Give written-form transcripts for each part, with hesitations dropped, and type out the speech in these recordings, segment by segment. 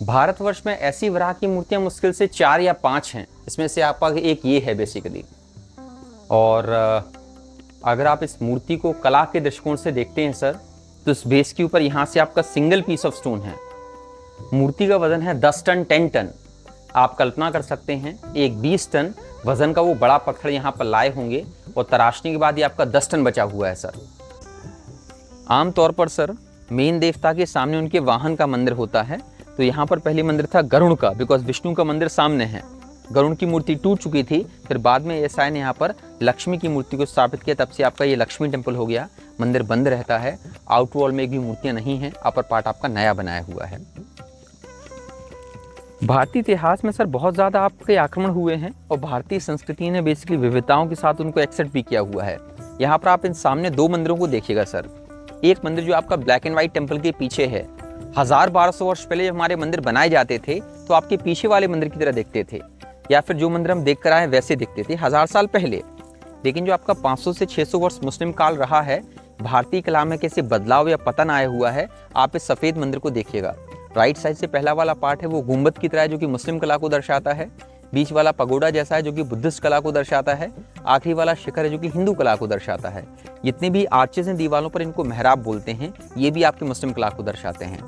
भारतवर्ष में ऐसी वराह की मूर्तियां मुश्किल से 4 या 5 हैं, इसमें से आपका एक ये है बेसिकली। और अगर आप इस मूर्ति को कला के दृष्टिकोण से देखते हैं सर, तो इस बेस के ऊपर यहाँ से आपका सिंगल पीस ऑफ स्टोन है। मूर्ति का वजन है 10 टन 10 टन। आप कल्पना कर सकते हैं एक 20 टन वजन का वो बड़ा पत्थर यहाँ पर लाए होंगे और तराशने के बाद ये आपका 10 टन बचा हुआ है सर। आमतौर पर सर मेन देवता के सामने उनके वाहन का मंदिर होता है, तो यहाँ पर पहले मंदिर था गरुड़ का, बिकॉज विष्णु का मंदिर सामने है। गरुड़ की मूर्ति टूट चुकी थी, फिर बाद में एसआई ने यहाँ पर लक्ष्मी की मूर्ति को स्थापित किया, तब से आपका ये लक्ष्मी टेम्पल हो गया। मंदिर बंद रहता है, आउट वॉल में एक भी मूर्तियाँ नहीं हैं, अपर पार्ट आपका नया बनाया हुआ है। भारतीय इतिहास में सर बहुत ज़्यादा आपके आक्रमण हुए हैं और भारतीय संस्कृति ने बेसिकली विविधताओं के साथ उनको एक्सेप्ट भी किया हुआ है। यहाँ पर आप इन सामने 2 मंदिरों को देखिएगा सर। एक मंदिर जो आपका ब्लैक एंड व्हाइट टेम्पल के पीछे है, 1000-1200 वर्ष पहले जब हमारे मंदिर बनाए जाते थे तो आपके पीछे वाले मंदिर की तरह दिखते थे, या फिर जो मंदिर हम देख कर आए वैसे दिखते थे 1000 साल पहले। लेकिन जो आपका 500 से 600 वर्ष मुस्लिम काल रहा है, भारतीय कला में कैसे बदलाव या पतन आया हुआ है, आप इस सफ़ेद मंदिर को देखिएगा। राइट साइड से पहला वाला पार्ट है वो गुंबद की तरह है, जो कि मुस्लिम कला को दर्शाता है। बीच वाला पगोडा जैसा है जो कि बुद्धिस्ट कला को दर्शाता है। आखिरी वाला शिखर है जो कि हिंदू कला को दर्शाता है। जितने भी आर्चेज हैं दीवारों पर, इनको मेहराब बोलते हैं, ये भी आपके मुस्लिम कला को दर्शाते हैं।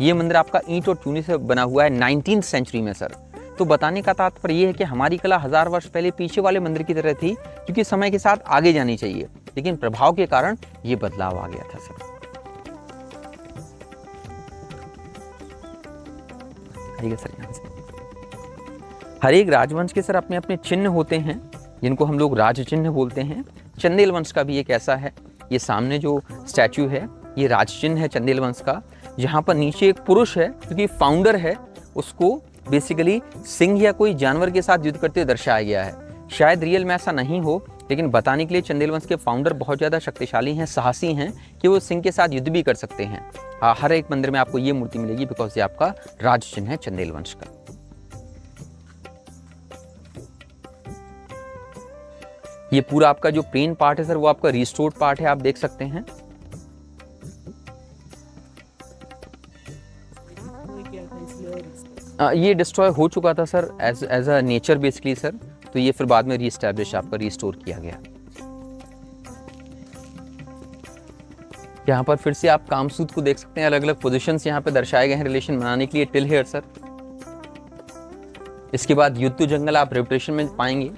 ये मंदिर आपका ईंट और चूने से बना हुआ है 19th सेंचुरी में सर। तो बताने का तात्पर्य ये है कि हमारी कला 1000 वर्ष पहले पीछे वाले मंदिर की तरह थी, क्योंकि समय के साथ आगे जानी चाहिए, लेकिन प्रभाव के कारण ये बदलाव आ गया था सर। सर यहाँ से हर एक राजवंश के सर अपने अपने चिन्ह होते हैं, जिनको हम लोग राज चिन्ह बोलते हैं। चंदेल वंश का भी एक ऐसा है। ये सामने जो स्टैचू है ये राज चिन्ह है चंदेल वंश का, जहाँ पर नीचे एक पुरुष है क्योंकि फाउंडर है, उसको बेसिकली सिंह या कोई जानवर के साथ युद्ध करते हुए दर्शाया गया है। शायद रियल में ऐसा नहीं हो, लेकिन बताने के लिए चंदेल वंश के फाउंडर बहुत ज़्यादा शक्तिशाली हैं, साहसी हैं कि वो सिंह के साथ युद्ध भी कर सकते हैं। हर एक मंदिर में आपको ये मूर्ति मिलेगी, बिकॉज ये आपका राज चिन्ह है चंदेल वंश का। ये पूरा आपका जो प्लेन पार्ट है सर, वो आपका रिस्टोर्ड पार्ट है, आप देख सकते हैं। ये डिस्ट्रॉय हो चुका था sir as a nature basically sir, तो ये फिर बाद में रीस्टैब्लिश आपका रिस्टोर किया गया। यहाँ पर फिर से आप कामसूत्र को देख सकते हैं, अलग अलग पोजीशंस यहाँ पे दर्शाए गए हैं रिलेशन बनाने के लिए। Till here sir. इसके बाद युद्ध जंगल आप रेपुटेशन में पाएंगे।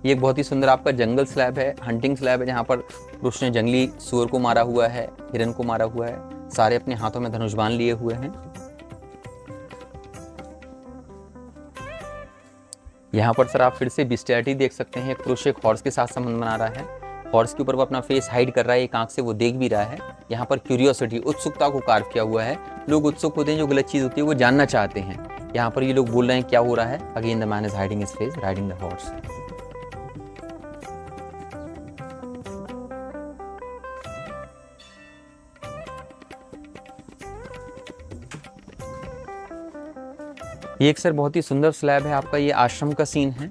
ये एक बहुत ही सुंदर आपका जंगल स्लैब है, हंटिंग स्लैब है, जहाँ पर पुरुष ने जंगली सूअर को मारा हुआ है, हिरन को मारा हुआ है, सारे अपने हाथों में धनुष बाण लिए हुए हैं। यहाँ पर सर आप फिर से बिस्टियरिटी देख सकते हैं। एक पुरुष एक हॉर्स के साथ संबंध बना रहा है, हॉर्स के ऊपर वो अपना फेस हाइड कर रहा है, एक आंख से वो देख भी रहा है। यहाँ पर क्यूरियोसिटी, उत्सुकता को कार्व किया हुआ है। लोग उत्सुक होते हैं, जो गलत चीज़ होती है वो जानना चाहते हैं। यहाँ पर ये लोग बोल रहे हैं क्या हो रहा है। Again the man is hiding his face, riding the horse. ये एक सर बहुत ही सुंदर स्लैब है आपका। ये आश्रम का सीन है,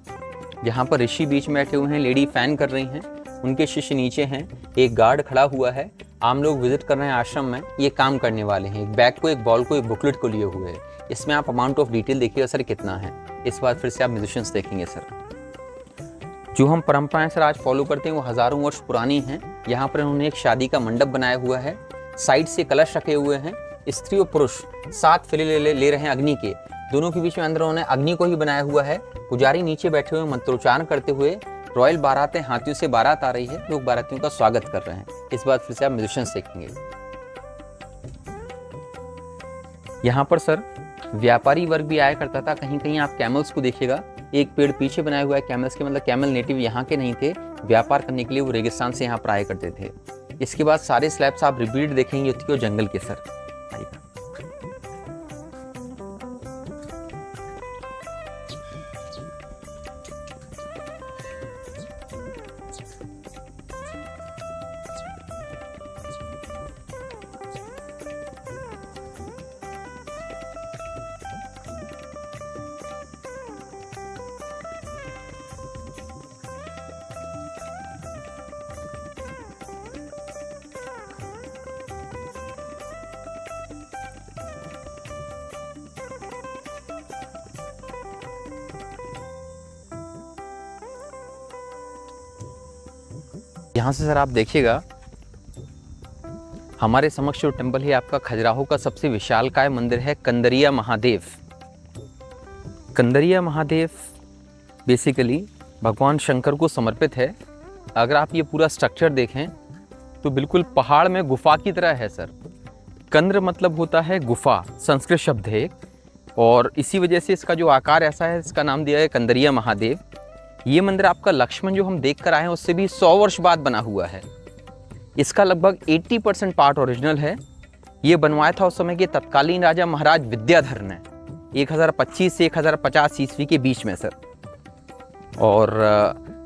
जहाँ पर ऋषि बीच में बैठे हुए हैं, लेडी फैन कर रही हैं, उनके शिष्य नीचे हैं, एक गार्ड खड़ा हुआ है। आम लोग विजिट कर रहे हैं आश्रम में, ये काम करने वाले हैं। एक बैग को, एक बॉल को, एक बुकलेट को लिए हुए हैं। इसमें आप अमाउंट ऑफ डिटेल देखिएगा सर कितना है। इस बार फिर से आप म्यूजिशियंस देखेंगे सर। जो हम परंपराएं सर आज फॉलो करते हैं वो हज़ारों वर्ष पुरानी हैं। यहाँ पर उन्होंने एक शादी का मंडप बनाया हुआ है, साइड से कलश रखे हुए हैं, स्त्री और पुरुष 7 फिले ले रहे हैं अग्नि के, दोनों के बीच में अंदर उन्होंने अग्नि को ही बनाया हुआ है। पुजारी नीचे बैठे हुए मंत्रोच्चारण करते हुए, रॉयल बारातें, हाथियों से बारात आ रही है, लोग बारातियों का स्वागत कर रहे हैं। इस बार फिर से आप म्यूजिशियंस देखेंगे। यहाँ पर सर व्यापारी वर्ग भी आया करता था। कहीं कहीं आप कैमल्स को देखिएगा, एक पेड़ पीछे बनाया हुआ है कैमल्स के, मतलब कैमल नेटिव यहाँ के नहीं थे, व्यापार करने के लिए वो रेगिस्तान से यहाँ पर आया करते थे। इसके बाद सारे स्लैब्स आप रिपीट देखेंगे युद्ध के और जंगल के सर। यहाँ से सर आप देखिएगा, हमारे समक्ष जो टेम्पल है आपका खजुराहो का सबसे विशालकाय मंदिर है कंदरिया महादेव। कंदरिया महादेव बेसिकली भगवान शंकर को समर्पित है। अगर आप ये पूरा स्ट्रक्चर देखें तो बिल्कुल पहाड़ में गुफा की तरह है सर। कंद्र मतलब होता है गुफा, संस्कृत शब्द है, और इसी वजह से इसका जो आकार ऐसा है, इसका नाम दिया है कंदरिया महादेव। ये मंदिर आपका लक्ष्मण जो हम देख कर आए हैं उससे भी 100 वर्ष बाद बना हुआ है। इसका लगभग 80% पार्ट ओरिजिनल है। ये बनवाया था उस समय के तत्कालीन राजा महाराज विद्याधर ने 1025 से 1050 ईस्वी के बीच में सर। और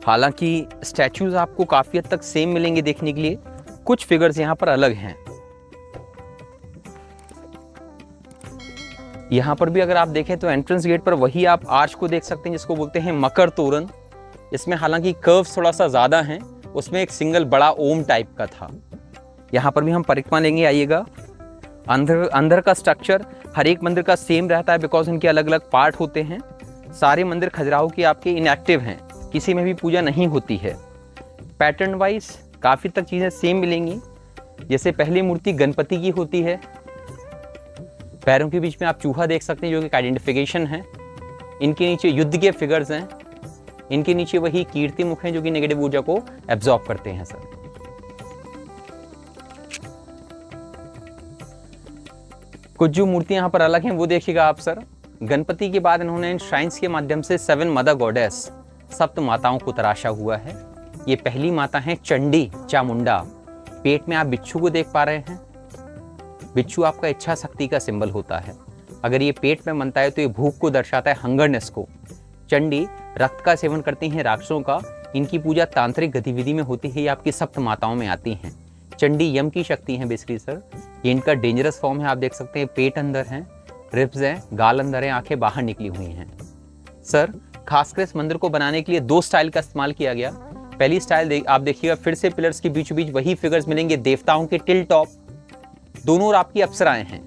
हालांकि स्टैचूज आपको काफ़ी हद तक सेम मिलेंगे देखने के लिए, कुछ फिगर्स यहाँ पर अलग हैं। यहाँ पर भी अगर आप देखें तो एंट्रेंस गेट पर वही आप आर्च को देख सकते हैं जिसको बोलते हैं मकर तोरण। इसमें हालांकि कर्व्स थोड़ा सा ज़्यादा हैं, उसमें एक सिंगल बड़ा ओम टाइप का था। यहाँ पर भी हम परिक्रमा लेंगे, आइएगा। अंदर का स्ट्रक्चर हर एक मंदिर का सेम रहता है बिकॉज इनके अलग अलग पार्ट होते हैं। सारे मंदिर खजुराहो के आपके इनएक्टिव हैं, किसी में भी पूजा नहीं होती है। पैटर्न वाइज काफ़ी तक चीज़ें सेम मिलेंगी। जैसे पहली मूर्ति गणपति की होती है, पैरों के बीच में आप चूहा देख सकते हैं जो कि आइडेंटिफिकेशन है। इनके नीचे युद्ध के फिगर्स हैं, इनके नीचे वही कीर्ति मुख हैं जो कि नेगेटिव ऊर्जा को एब्जॉर्ब करते हैं सर। कुछ जो मूर्तियां यहाँ पर अलग हैं वो देखिएगा आप सर। गणपति के बाद इन्होंने इन श्राइन्स के माध्यम से 7 मदर गॉडेस, सप्त माताओं को तराशा हुआ है। ये पहली माता है चंडी चामुंडा। पेट में आप बिच्छू को देख पा रहे हैं। बिच्छू आपका इच्छा शक्ति का सिंबल होता है। अगर ये पेट में बनता है तो ये भूख को दर्शाता है, हंगरनेस को। चंडी रक्त का सेवन करती हैं राक्षसों का। इनकी पूजा तांत्रिक गतिविधि में होती है। ये आपकी सप्त माताओं में आती हैं। चंडी यम की शक्ति है बेसिकली सर। ये इनका डेंजरस फॉर्म है, आप देख सकते हैं। पेट अंदर है, रिब्स हैं, गाल अंदर है, आंखें बाहर निकली हुई हैं सर। खासकर इस मंदिर को बनाने के लिए 2 स्टाइल का इस्तेमाल किया गया। पहली स्टाइल आप देखिएगा, फिर से पिलर्स के बीचों बीच वही फिगर्स मिलेंगे देवताओं के टिल टॉप, दोनों ओर आपकी अप्सराएं हैं।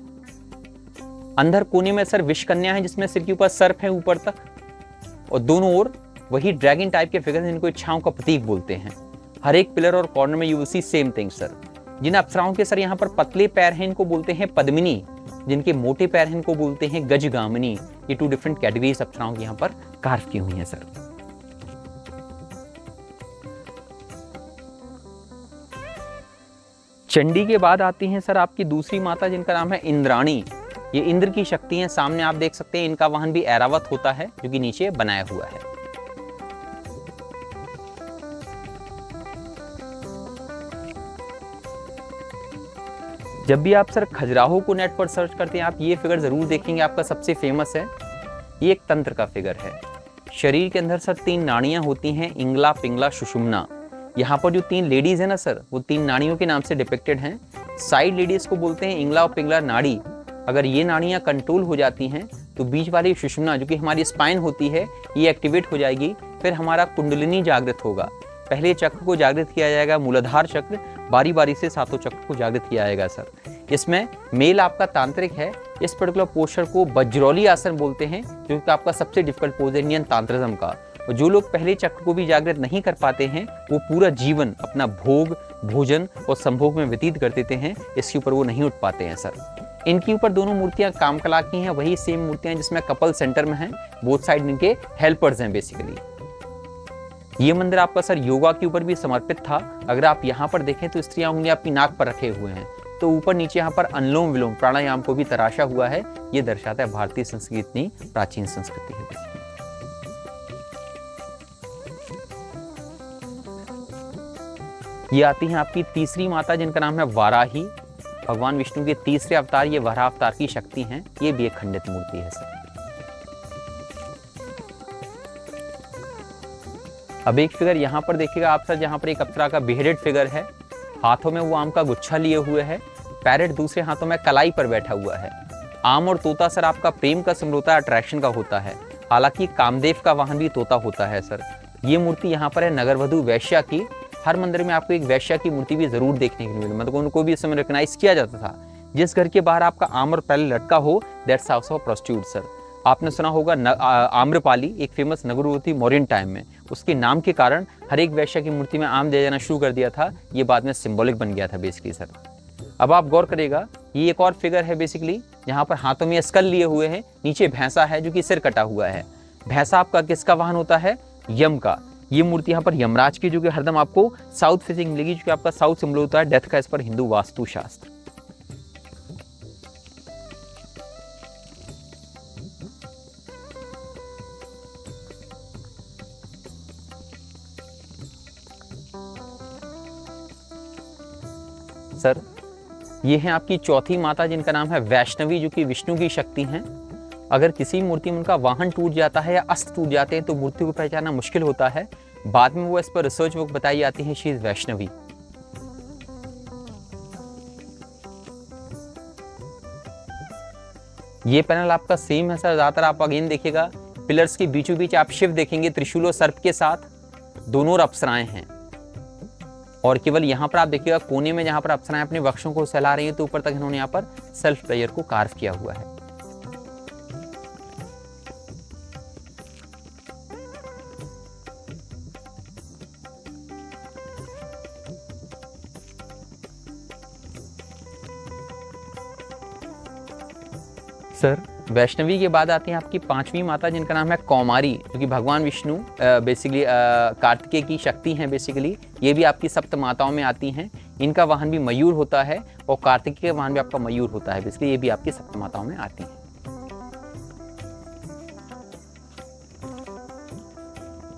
अंदर कोने में सर विषकन्या है जिसमें सिर के ऊपर सर्प है ऊपर तक, और दोनों ओर वही ड्रैगन टाइप के फिगर्स जिनको इच्छाओं का प्रतीक बोलते हैं। हर एक पिलर और कॉर्नर में you will see same thing sir. जिन अप्सराओं के सर यहाँ पर पतले पैर हैं इनको बोलते हैं पद्मिनी, जिनके मोटे पैर हैं इनको बोलते हैं गजगामिनी। ये 2 डिफरेंट कैटेगरीज अप्सराओं की यहाँ पर कार्व की हुई हैं सर। चंडी के बाद आती हैं सर आपकी दूसरी माता जिनका नाम है इंद्राणी। ये इंद्र की शक्ति है। सामने आप देख सकते हैं इनका वाहन भी ऐरावत होता है जो कि नीचे बनाया हुआ है। जब भी आप सर खजुराहो को नेट पर सर्च करते हैं आप ये फिगर जरूर देखेंगे। आपका सबसे फेमस है, ये एक तंत्र का फिगर है। शरीर के अंदर सर 3 नाड़ियां होती हैं, इंगला, पिंगला, सुषुम्ना। यहाँ पर जो 3 लेडीज है ना सर, वो 3 नाड़ियों के नाम से डिपिक्टेड हैं। साइड लेडीज को बोलते हैं इंगला और पिंगला नाड़ी। अगर ये नाड़ियाँ कंट्रोल हो जाती हैं तो बीच वाली सुषुम्ना जो कि हमारी स्पाइन होती है ये एक्टिवेट हो जाएगी। फिर हमारा कुंडलिनी जागृत होगा। पहले चक्र को जागृत किया जाएगा, मूलाधार चक्र, बारी बारी से 7 चक्र को जागृत किया जाएगा सर। इसमें मेल आपका तांत्रिक है। इस पर्टिकुलर पोस्चर को वज्रौली आसन बोलते हैं जो कि आपका सबसे डिफिकल्ट पोज है इंडियन तांत्रिज्म का। और जो लोग पहले चक्र को भी जागृत नहीं कर पाते हैं वो पूरा जीवन अपना भोग, भोजन और संभोग में व्यतीत कर देते हैं। इसके ऊपर वो नहीं उठ पाते हैं सर। इनके ऊपर दोनों मूर्तियां कामकला की हैं, वही सेम मूर्तियां जिसमें कपल सेंटर में हैं। बोथ साइड इनके हेल्पर्स हैं बेसिकली। ये मंदिर आपका सर योगा के ऊपर भी समर्पित था। अगर आप यहाँ पर देखें तो स्त्रियां उंगलियां अपनी नाक पर रखे हुए हैं, तो ऊपर नीचे यहाँ पर अनुलोम विलोम प्राणायाम को भी तराशा हुआ है। ये दर्शाता है भारतीय संस्कृति इतनी प्राचीन संस्कृति है। ये आती हैं आपकी तीसरी माता जिनका नाम है वाराही। भगवान विष्णु के तीसरे अवतार ये वराह अवतार की शक्ति हैं। ये भी एक खंडित मूर्ति है सर। अब एक फिगर यहाँ पर देखिएगा आप सर, जहाँ पर एक अप्सरा का बेहेडेड फिगर है। हाथों में वो आम का गुच्छा लिए हुए है। पैरेट दूसरे हाथों में कलाई पर बैठा हुआ है। आम और तोता सर आपका प्रेम का समझौता, अट्रैक्शन का होता है। हालांकि कामदेव का वाहन भी तोता होता है सर। ये मूर्ति यहाँ पर है नगरवधु वैश्या की। हर मंदिर में आपको एक वैश्या की मूर्ति भी जरूर देखने को मिली, मतलब उनको भी इस समय रिकॉग्नाइज किया जाता था। जिस घर के बाहर आपका आम और पैरेट लटका हो, दैट्स आल्सो प्रोस्टिट्यूट सर। आपने सुना होगा आम्रपाली, एक फेमस नगर थी मौर्यन टाइम में, उसके नाम के कारण हर एक वैश्य की मूर्ति में आम दिया जाना शुरू कर दिया था। ये बाद में सिंबॉलिक बन गया था बेसिकली सर। अब आप गौर करेगा, ये एक और फिगर है बेसिकली, यहाँ पर हाथों में स्कल लिए हुए हैं, नीचे भैंसा है जो कि सिर कटा हुआ है। भैंसा आपका किसका वाहन होता है? यम का। ये मूर्ति यहाँ पर यमराज की, जो कि हरदम आपको साउथ फेसिंग मिलेगी, जो कि आपका साउथ सिंबल होता है डेथ का, इस पर हिंदू वास्तु शास्त्र। सर ये है आपकी चौथी माता, जिनका नाम है वैष्णवी, जो कि विष्णु की शक्ति हैं। अगर किसी मूर्ति में उनका वाहन टूट जाता है या अस्त्र टूट जाते हैं तो मूर्ति को पहचानना मुश्किल होता है। बाद में वो इस पर रिसर्च वर्क बताई जाती है, शी इज वैष्णवी। ये पैनल आपका सेम है सर, ज्यादातर आप अगेन देखिएगा पिलर्स के बीचों बीच आप शिव देखेंगे त्रिशूल और सर्प के साथ, दोनों और अप्सराएं हैं। और केवल यहाँ पर आप देखिएगा कोने में जहाँ पर अप्सराएं अपने वक्षों को सहला रही हैं, तो ऊपर तक इन्होंने यहाँ पर सेल्फ प्रेयर को कार्व किया हुआ है। सर वैष्णवी के बाद आती है आपकी पांचवी माता, जिनका नाम है कौमारी, जो कि भगवान विष्णु बेसिकली कार्तिकेय की शक्ति हैं बेसिकली। ये भी आपकी सप्त माताओं में आती हैं। इनका वाहन भी मयूर होता है और कार्तिकेय का वाहन भी आपका मयूर होता है बेसिकली। ये भी आपकी सप्त माताओं में आती हैं।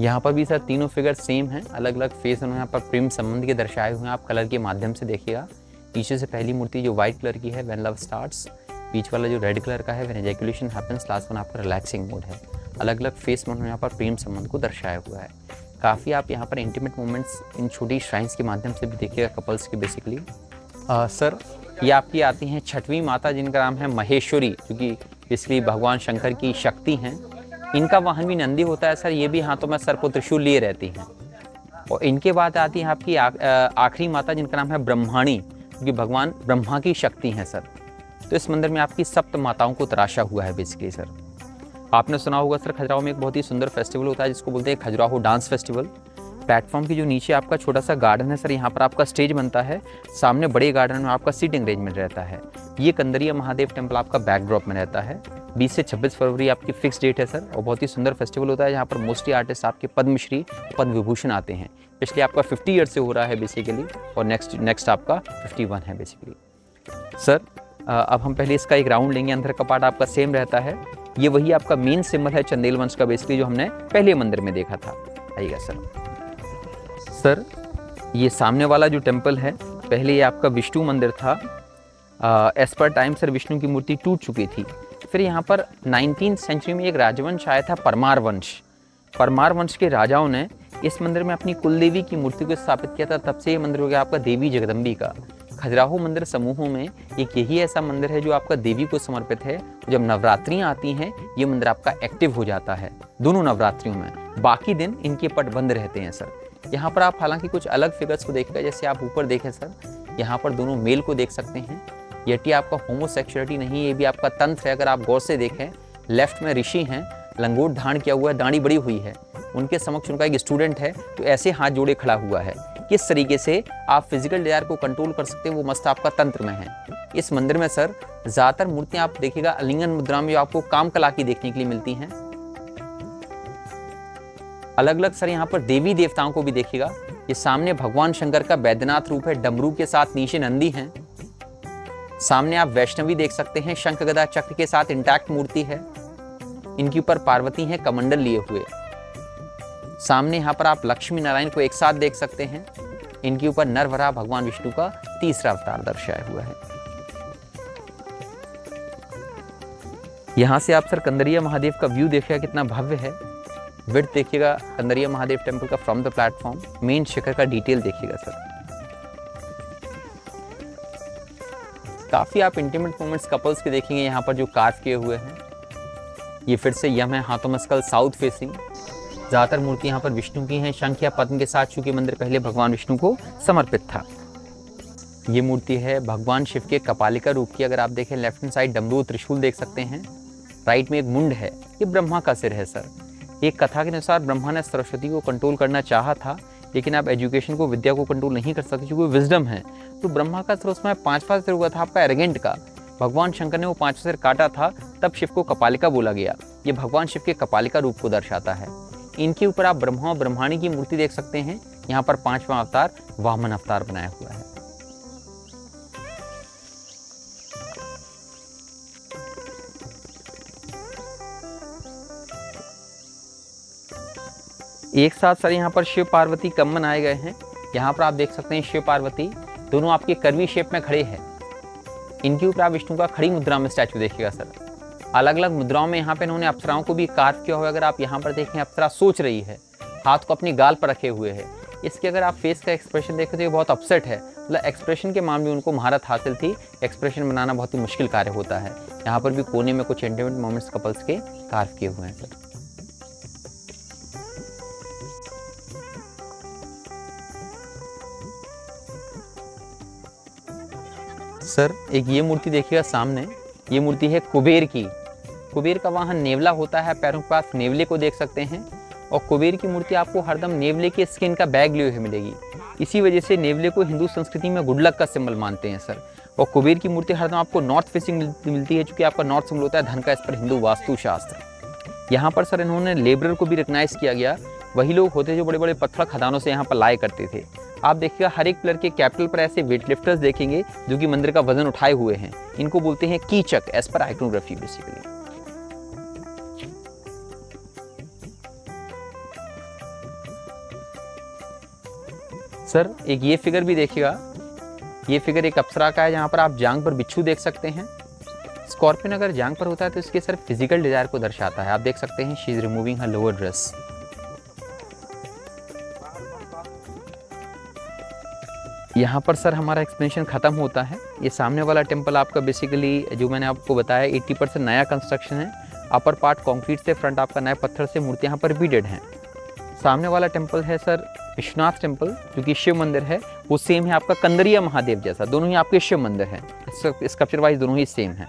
यहाँ पर भी सर तीनों फिगर सेम हैं, अलग अलग फेस उन्होंने यहाँ पर प्रेम संबंध के दर्शाए हुए हैं। आप कलर के माध्यम से देखिएगा। नीचे से पहली मूर्ति जो व्हाइट कलर की है, व्हेन लव स्टार्ट्स। बीच वाला जो रेड कलर का है, when ejaculation happens. Last one आपका रिलैक्सिंग मोड है। अलग अलग फेस में उन्होंने यहाँ पर प्रेम संबंध को दर्शाया हुआ है। काफ़ी आप यहाँ पर इंटीमेट मोमेंट्स इन छोटी श्राइन्स के माध्यम से भी देखिएगा कपल्स की बेसिकली। सर ये आपकी आती हैं छठवीं माता, जिनका नाम है महेश्वरी, जो कि बेसिकली भगवान शंकर की शक्ति हैं। इनका वाहन भी नंदी होता है सर। ये भी हाथों में सर्प और त्रिशूल लिए रहती हैं। और इनके बाद आती है आपकी आखिरी माता, जिनका नाम है ब्रह्माणी, जो कि भगवान ब्रह्मा की शक्ति हैं सर। तो इस मंदिर में आपकी सप्त माताओं को तराशा हुआ है बेसिकली सर। आपने सुना होगा सर खजुराहो में एक बहुत ही सुंदर फेस्टिवल होता है जिसको बोलते हैं खजुराहो डांस फेस्टिवल। प्लेटफॉर्म की जो नीचे आपका छोटा सा गार्डन है सर, यहाँ पर आपका स्टेज बनता है। सामने बड़े गार्डन में आपका सीटिंग अरेंजमेंट रहता है। ये कंदरिया महादेव टेम्पल आपका बैकड्रॉप में रहता है। 20 से 26 फरवरी आपकी फिक्स डेट है सर। और बहुत ही सुंदर फेस्टिवल होता है, जहाँ पर मोस्टली आर्टिस्ट आपके पद्मश्री, पद्म विभूषण आते हैं। पिछले आपका 50 ईयर से हो रहा है बेसिकली, और नेक्स्ट आपका 51 है बेसिकली सर। अब हम पहले इसका एक राउंड लेंगे। अंदर का पार्ट आपका सेम रहता है। ये वही आपका मेन सिंबल है चंदेल वंश का बेसिकली, जो हमने पहले मंदिर में देखा था। आइएगा सर ये सामने वाला जो टेम्पल है, पहले ये आपका विष्णु मंदिर था। As per time sir Vishnu की मूर्ति टूट चुकी थी। फिर यहाँ पर 19th सेंचुरी में एक राजवंश आया था, परमार वंश। परमार वंश के राजाओं ने इस मंदिर में अपनी कुलदेवी की मूर्ति को स्थापित किया था। तब से ये मंदिर हो गया आपका देवी जगदम्बी का। खजुराहो मंदिर समूहों में एक यही ऐसा मंदिर है जो आपका देवी को समर्पित है। जब नवरात्रियां आती हैं, ये मंदिर आपका एक्टिव हो जाता है दोनों नवरात्रियों में। बाकी दिन इनके पट बंद रहते हैं सर। यहाँ पर आप हालांकि कुछ अलग फिगर्स को देखिएगा। जैसे आप ऊपर देखें सर, यहाँ पर दोनों मेल को देख सकते हैं। यटी आपका होमोसेक्सुअलिटी नहीं, ये भी आपका तंत्र है। अगर आप गौर से देखें, लेफ्ट में ऋषि हैं, लंगोट धारण किया हुआ है, दाढ़ी बड़ी हुई है। उनके समक्ष उनका एक स्टूडेंट है, तो ऐसे हाथ जोड़े खड़ा हुआ है। किस तरीके से आप फिजिकल डिजायर को कंट्रोल कर सकते हैं, वो मस्त आपका तंत्र में है। इस मंदिर में सर ज्यादातर मूर्तियां आप देखिएगा आलिंगन मुद्रा में, जो आपको काम कला की देखने के लिए मिलती हैं। अलग अलग सर यहाँ पर देवी देवताओं को भी देखिएगा। ये सामने भगवान शंकर का वैद्यनाथ रूप है, डमरू के साथ नीचे नंदी हैं। सामने आप वैष्णवी देख सकते हैं, शंख गदा चक्र के साथ इंटैक्ट मूर्ति है। इनके ऊपर पार्वती है कमंडल लिए हुए। सामने यहाँ पर आप लक्ष्मी नारायण को एक साथ देख सकते हैं। इनके ऊपर नरवरा भगवान विष्णु का तीसरा अवतार दर्शाया हुआ है। यहाँ से आप सर कंदरिया महादेव का व्यू देखिएगा, कितना भव्य है। विड्थ देखिएगा कंदरिया महादेव टेम्पल का फ्रॉम द प्लेटफॉर्म। मेन शिखर का डिटेल देखिएगा सर। काफी आप इंटीमेट मोमेंट्स कपल्स के देखेंगे यहाँ पर जो कार्व किए हुए हैं। ये फिर से यम है, हाथों में स्कल, साउथ फेसिंग। ज़्यादातर मूर्ति यहाँ पर विष्णु की हैं, शंख या पद्म के साथ, चूंकि मंदिर पहले भगवान विष्णु को समर्पित था। ये मूर्ति है भगवान शिव के कपालिका रूप की। अगर आप देखें लेफ्ट हैंड साइड डमरू त्रिशूल देख सकते हैं। राइट में एक मुंड है, ये ब्रह्मा का सिर है सर। एक कथा के अनुसार ब्रह्मा ने सरस्वती को कंट्रोल करना चाहा था, लेकिन आप एजुकेशन को, विद्या को कंट्रोल नहीं कर सकते क्योंकि विजडम है। तो ब्रह्मा का सिर उसमें 5वां सिर हुआ था आपका एरोगेंट का। भगवान शंकर ने वो 5वां सिर काटा था, तब शिव को कपालिका बोला गया। ये भगवान शिव के कपालिका रूप को दर्शाता है। इनके ऊपर आप ब्रह्मा और ब्रह्माणी की मूर्ति देख सकते हैं। यहाँ पर 5वां अवतार वामन अवतार बनाया हुआ है। एक साथ सर यहाँ पर शिव पार्वती कम बनाए गए हैं। यहाँ पर आप देख सकते हैं शिव पार्वती दोनों आपके कर्वी शेप में खड़े हैं। इनके ऊपर आप विष्णु का खड़ी मुद्रा में स्टैचू देखिएगा सर। अलग अलग मुद्राओं में यहाँ पे इन्होंने अप्सराओं को भी कार्व किया हुआ है। अगर आप यहाँ पर देखें, अप्सरा सोच रही है, हाथ को अपनी गाल पर रखे हुए है। इसके अगर आप फेस का एक्सप्रेशन देखें तो ये बहुत अपसेट है। मतलब एक्सप्रेशन के मामले में उनको महारत हासिल थी। एक्सप्रेशन बनाना बहुत ही मुश्किल कार्य होता है। यहाँ पर भी कोने में कुछ इंटीमेट मोमेंट्स कपल्स के कार्व किए हुए हैं सर। सर एक ये मूर्ति देखिएगा सामने, ये मूर्ति है कुबेर की। कुबेर का वाहन नेवला होता है, पैरों के पास नेवले को देख सकते हैं। और कुबेर की मूर्ति आपको हरदम नेवले के स्किन का बैग लिए हुए मिलेगी। इसी वजह से नेवले को हिंदू संस्कृति में गुड लक का सिंबल मानते हैं सर। और कुबेर की मूर्ति हरदम आपको नॉर्थ फेसिंग मिलती है, क्योंकि आपका नॉर्थ सिंबल होता है धन का, इस पर हिंदू वास्तुशास्त्र। यहाँ पर सर इन्होंने लेबरर को भी रिकग्नाइज किया गया। वही लोग होते जो बड़े बड़े पत्थर खदानों से यहाँ पर लाए करते थे। आप देखिएगा हर एक पिलर के कैपिटल पर ऐसे वेट लिफ्टर्स देखेंगे जो कि मंदिर का वजन उठाए हुए हैं। इनको बोलते हैं Kichak, as per iconography basically. Sir एक ये फिगर भी देखिएगा। ये फिगर एक अप्सरा का है, जहाँ पर आप जांग पर बिच्छू देख सकते हैं। स्कॉर्पियन अगर जांग पर होता है तो इसके सर फिजिकल डिजायर को दर्शाता है। आप देख सकते हैं she is removing her lower dress. यहाँ पर सर हमारा एक्सप्लेनेशन खत्म होता है। ये सामने वाला टेम्पल आपका बेसिकली जो मैंने आपको बताया 80% नया कंस्ट्रक्शन है। अपर पार्ट कंक्रीट से, फ्रंट आपका नए पत्थर से मूर्ति यहाँ पर रिपीटेड हैं। सामने वाला टेम्पल है सर विश्वनाथ टेम्पल, जो कि शिव मंदिर है। वो सेम है आपका कंदरिया महादेव जैसा, दोनों ही आपके शिव मंदिर हैं। स्कल्पचर वाइज दोनों ही सेम है।